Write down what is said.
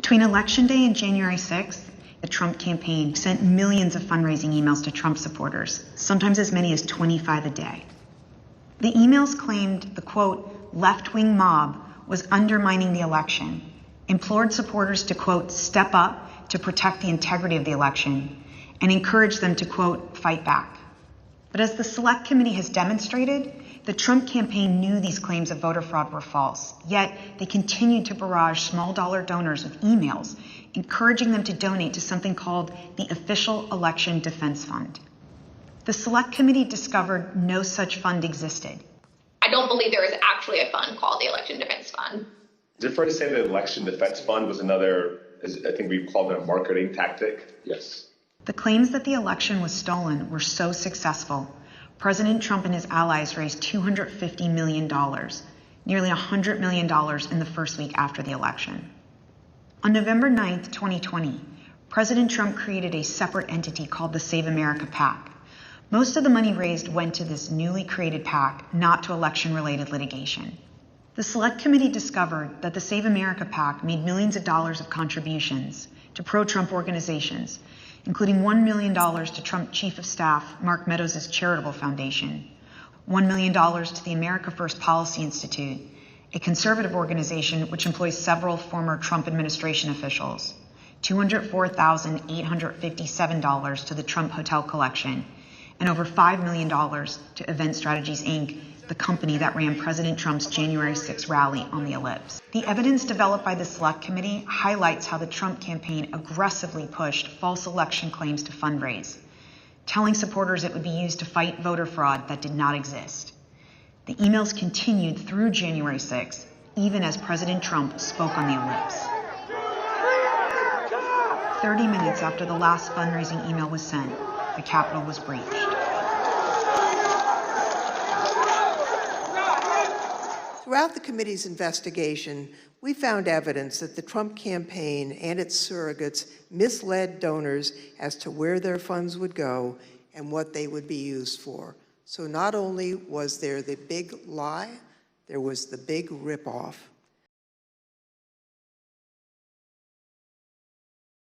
Between Election Day and January 6th, the Trump campaign sent millions of fundraising emails to Trump supporters, sometimes as many as 25 a day. The emails claimed the, quote, left-wing mob was undermining the election, implored supporters to, quote, step up to protect the integrity of the election, and encouraged them to, quote, fight back. But as the Select Committee has demonstrated, the Trump campaign knew these claims of voter fraud were false, yet they continued to barrage small-dollar donors with emails, encouraging them to donate to something called the Official Election Defense Fund. The Select Committee discovered no such fund existed. I don't believe there is actually a fund called the Election Defense Fund. Is it fair to say the Election Defense Fund was another, I think we called it a marketing tactic? Yes. The claims that the election was stolen were so successful, President Trump and his allies raised $250 million, nearly $100 million in the first week after the election. On November 9th, 2020, President Trump created a separate entity called the Save America PAC. Most of the money raised went to this newly created PAC, not to election-related litigation. The Select Committee discovered that the Save America PAC made millions of dollars of contributions to pro-Trump organizations, including $1 million to Trump Chief of Staff Mark Meadows' charitable foundation, $1 million to the America First Policy Institute, a conservative organization which employs several former Trump administration officials, $204,857 to the Trump Hotel Collection, and over $5 million to Event Strategies, Inc., the company that ran President Trump's January 6th rally on the Ellipse. The evidence developed by the Select Committee highlights how the Trump campaign aggressively pushed false election claims to fundraise, telling supporters it would be used to fight voter fraud that did not exist. The emails continued through January 6th, even as President Trump spoke on the Ellipse. 30 minutes after the last fundraising email was sent, the Capitol was breached. Throughout the committee's investigation, we found evidence that the Trump campaign and its surrogates misled donors as to where their funds would go and what they would be used for. So not only was there the big lie, there was the big ripoff.